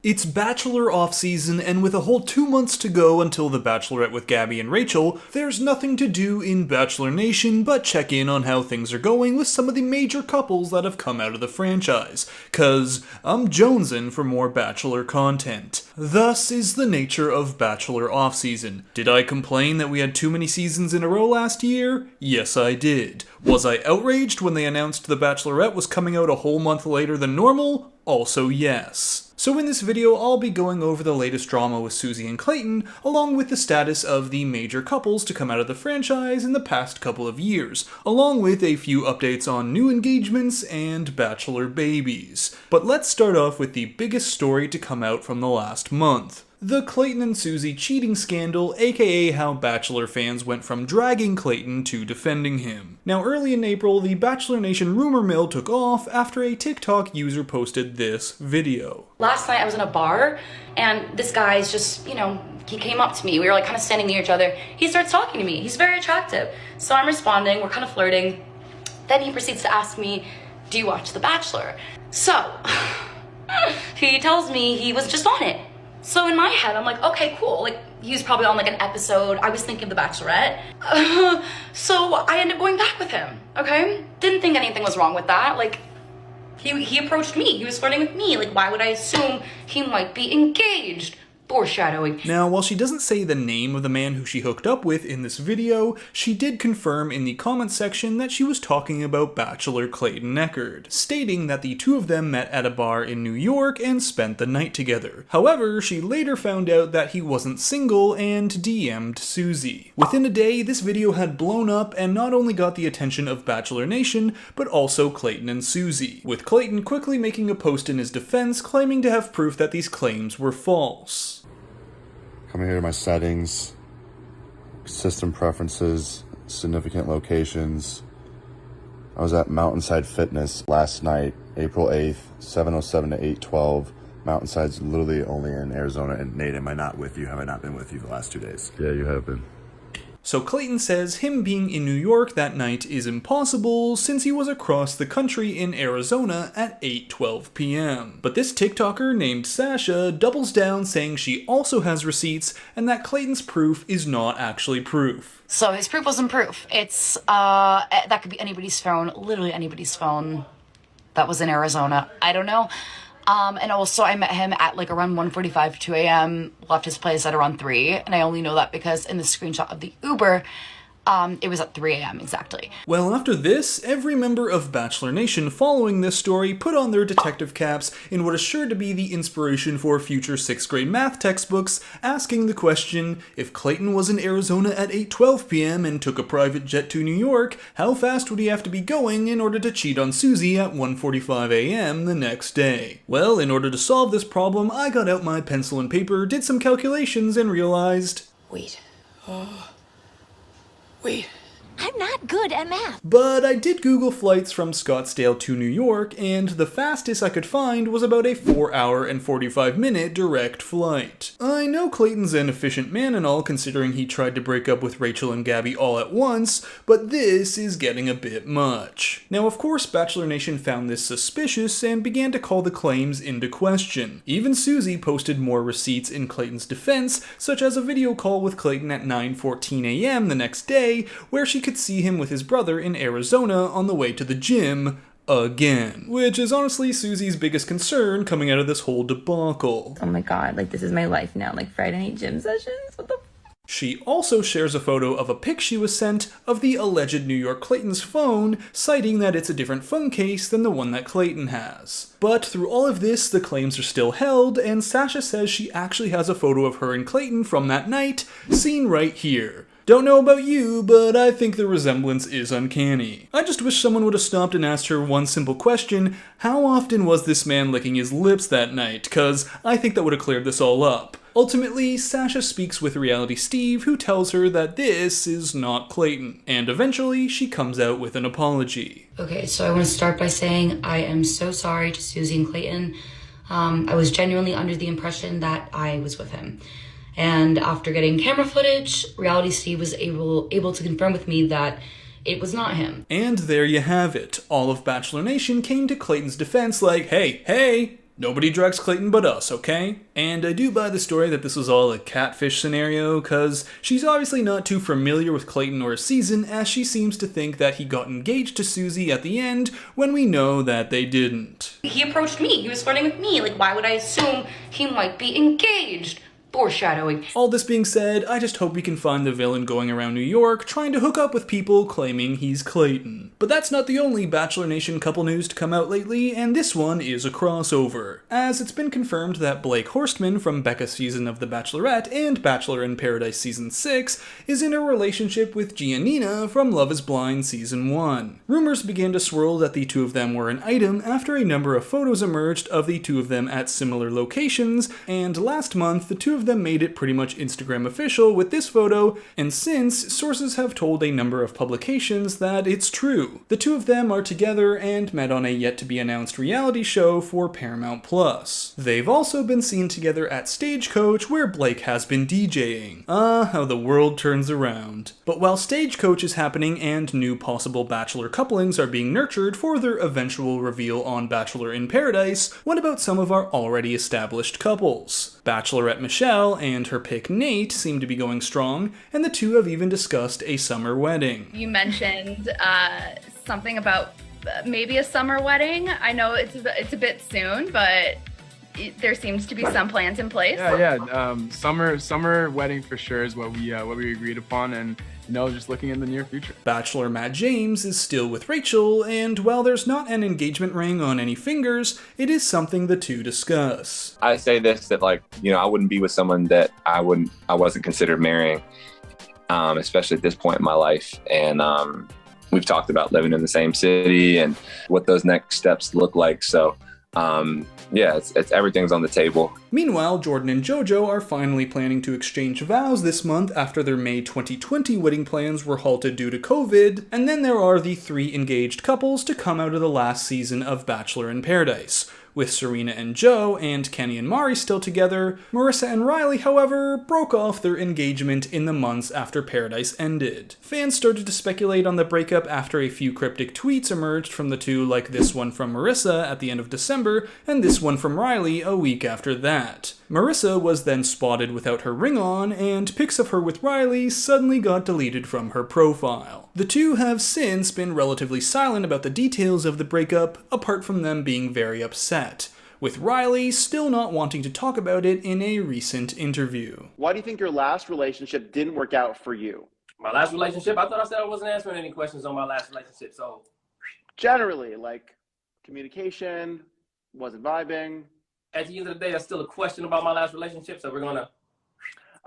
It's Bachelor off-season, and with a whole 2 months to go until the Bachelorette with Gabby and Rachel, there's nothing to do in Bachelor Nation but check in on how things are going with some of the major couples that have come out of the franchise, cause I'm jonesing for more Bachelor content. Thus is the nature of Bachelor off-season. Did I complain that we had too many seasons in a row last year? Yes, I did. Was I outraged when they announced the Bachelorette was coming out a whole month later than normal? Also yes. So in this video, I'll be going over the latest drama with Susie and Clayton, along with the status of the major couples to come out of the franchise in the past couple of years, along with a few updates on new engagements and Bachelor Babies. But let's start off with the biggest story to come out from the last month. The Clayton and Susie cheating scandal, aka how Bachelor fans went from dragging Clayton to defending him. Now early in April, the Bachelor Nation rumor mill took off after a TikTok user posted this video. Last night I was in a bar and this guy's just, he came up to me. We were like kind of standing near each other. He starts talking to me. He's very attractive. So I'm responding, we're kind of flirting. Then he proceeds to ask me, do you watch The Bachelor? So he tells me he was just on it. So in my head, I'm like, okay, cool. Like, he was probably on like an episode. I was thinking of The Bachelorette. So I ended up going back with him, okay? Didn't think anything was wrong with that. Like, he approached me. He was flirting with me. Like, why would I assume he might be engaged? Foreshadowing. Now, while she doesn't say the name of the man who she hooked up with in this video, she did confirm in the comment section that she was talking about Bachelor Clayton Echard, stating that the two of them met at a bar in New York and spent the night together. However, she later found out that he wasn't single and DM'd Susie. Within a day, this video had blown up and not only got the attention of Bachelor Nation, but also Clayton and Susie, with Clayton quickly making a post in his defense claiming to have proof that these claims were false. Coming here to my settings, system preferences, significant locations. I was at Mountainside Fitness last night, April 8th, 7:07 to 8:12. Mountainside's literally only in Arizona. And Nate, am I not with you? Have I not been with you the last 2 days? Yeah, you have been. So Clayton says him being in New York that night is impossible since he was across the country in Arizona at 8:12 p.m. But this TikToker named Sasha doubles down saying she also has receipts and that Clayton's proof is not actually proof. So his proof wasn't proof. It's, that could be anybody's phone, literally anybody's phone that was in Arizona. I don't know. And also I met him at like around 1:45, 2 a.m., left his place at around 3. And I only know that because in the screenshot of the Uber, it was at 3 a.m. exactly. Well, after this, every member of Bachelor Nation following this story put on their detective caps in what is sure to be the inspiration for future 6th grade math textbooks, asking the question, if Clayton was in Arizona at 8:12 p.m. and took a private jet to New York, how fast would he have to be going in order to cheat on Susie at 1:45 a.m. the next day? Well, in order to solve this problem, I got out my pencil and paper, did some calculations, and realized... Wait. I'm not good at math. But I did Google flights from Scottsdale to New York, and the fastest I could find was about a 4-hour and 45-minute direct flight. I know Clayton's an efficient man and all, considering he tried to break up with Rachel and Gabby all at once, but this is getting a bit much. Now, of course, Bachelor Nation found this suspicious and began to call the claims into question. Even Susie posted more receipts in Clayton's defense, such as a video call with Clayton at 9:14 a.m. the next day, where she could see him with his brother in Arizona on the way to the gym again. Which is honestly Susie's biggest concern coming out of this whole debacle. Oh my god, like this is my life now, like Friday night gym sessions? What the She also shares a photo of a pic she was sent of the alleged New York Clayton's phone, citing that it's a different phone case than the one that Clayton has. But through all of this, the claims are still held, and Sasha says she actually has a photo of her and Clayton from that night, seen right here. Don't know about you, but I think the resemblance is uncanny. I just wish someone would have stopped and asked her one simple question: how often was this man licking his lips that night? Cause I think that would have cleared this all up. Ultimately, Sasha speaks with Reality Steve, who tells her that this is not Clayton, and eventually she comes out with an apology. Okay, so I want to start by saying I am so sorry to Susie and Clayton. I was genuinely under the impression that I was with him. And after getting camera footage, Reality Steve was able to confirm with me that it was not him. And there you have it. All of Bachelor Nation came to Clayton's defense like, hey, Nobody drags Clayton but us, okay? And I do buy the story that this was all a catfish scenario, cause she's obviously not too familiar with Clayton or his season, as she seems to think that he got engaged to Susie at the end, when we know that they didn't. He approached me, he was flirting with me, like why would I assume he might be engaged? Foreshadowing. All this being said, I just hope we can find the villain going around New York trying to hook up with people claiming he's Clayton. But that's not the only Bachelor Nation couple news to come out lately, and this one is a crossover, as it's been confirmed that Blake Horstmann from Becca's season of The Bachelorette and Bachelor in Paradise season 6 is in a relationship with Giannina from Love is Blind season 1. Rumors began to swirl that the two of them were an item after a number of photos emerged of the two of them at similar locations, and last month the two of them made it pretty much Instagram official with this photo, and since, sources have told a number of publications that it's true. The two of them are together and met on a yet-to-be-announced reality show for Paramount+. They've also been seen together at Stagecoach, where Blake has been DJing. Ah, how the world turns around. But while Stagecoach is happening and new possible Bachelor couplings are being nurtured for their eventual reveal on Bachelor in Paradise, what about some of our already established couples? Bachelorette Michelle and her pick Nate seem to be going strong, and the two have even discussed a summer wedding. You mentioned something about maybe a summer wedding. I know it's a bit soon, but there seems to be some plans in place. Yeah. Summer wedding for sure is what we agreed upon, and just looking in the near future. Bachelor Matt James is still with Rachel, and while there's not an engagement ring on any fingers, it is something the two discuss. I say this, that I wouldn't be with someone that I wasn't considered marrying, especially at this point in my life. And we've talked about living in the same city and what those next steps look like. So it's everything's on the table. Meanwhile, Jordan and JoJo are finally planning to exchange vows this month after their May 2020 wedding plans were halted due to COVID, and then there are the 3 engaged couples to come out of the last season of Bachelor in Paradise. With Serena and Joe and Kenny and Mari still together, Marissa and Riley, however, broke off their engagement in the months after Paradise ended. Fans started to speculate on the breakup after a few cryptic tweets emerged from the two, like this one from Marissa at the end of December, and this one from Riley a week after that. Marissa was then spotted without her ring on, and pics of her with Riley suddenly got deleted from her profile. The two have since been relatively silent about the details of the breakup, apart from them being very upset, with Riley still not wanting to talk about it in a recent interview. Why do you think your last relationship didn't work out for you? My last relationship? I thought I said I wasn't answering any questions on my last relationship, so. Generally, like communication, wasn't vibing. At the end of the day, that's still a question about my last relationship, so we're gonna.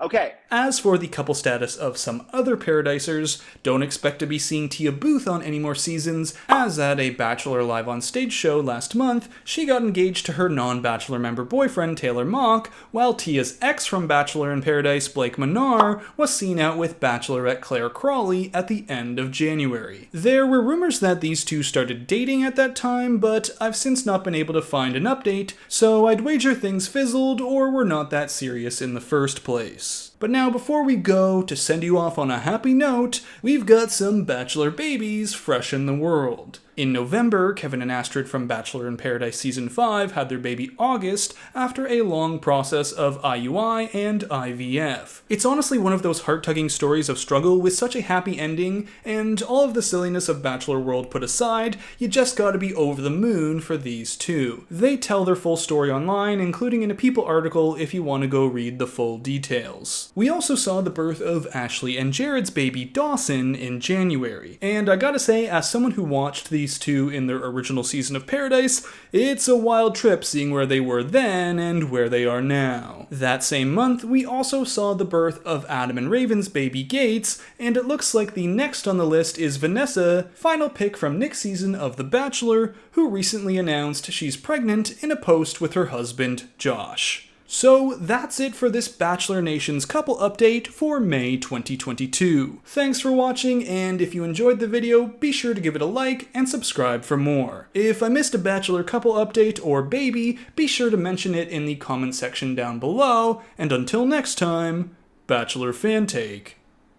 Okay. As for the couple status of some other Paradisers, don't expect to be seeing Tia Booth on any more seasons, as at a Bachelor Live on Stage show last month, she got engaged to her non-Bachelor member boyfriend Taylor Mock, while Tia's ex from Bachelor in Paradise, Blake Minnar, was seen out with Bachelorette Claire Crawley at the end of January. There were rumors that these two started dating at that time, but I've since not been able to find an update, so I'd wager things fizzled or were not that serious in the first place. But now, before we go, to send you off on a happy note, we've got some Bachelor Babies fresh in the world. In November, Kevin and Astrid from Bachelor in Paradise Season 5 had their baby August after a long process of IUI and IVF. It's honestly one of those heart-tugging stories of struggle with such a happy ending, and all of the silliness of Bachelor World put aside, you just gotta be over the moon for these two. They tell their full story online, including in a People article if you want to go read the full details. We also saw the birth of Ashley and Jared's baby Dawson in January, and I gotta say, as someone who watched these two in their original season of Paradise, it's a wild trip seeing where they were then and where they are now. That same month, we also saw the birth of Adam and Raven's baby Gates, and it looks like the next on the list is Vanessa, final pick from Nick's season of The Bachelor, who recently announced she's pregnant in a post with her husband, Josh. So that's it for this Bachelor Nation's couple update for May 2022. Thanks for watching, and if you enjoyed the video, be sure to give it a like and subscribe for more. If I missed a Bachelor couple update or baby, be sure to mention it in the comment section down below, and until next time, Bachelor Fantake,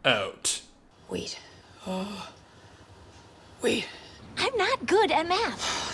out. Wait. Wait. I'm not good at math.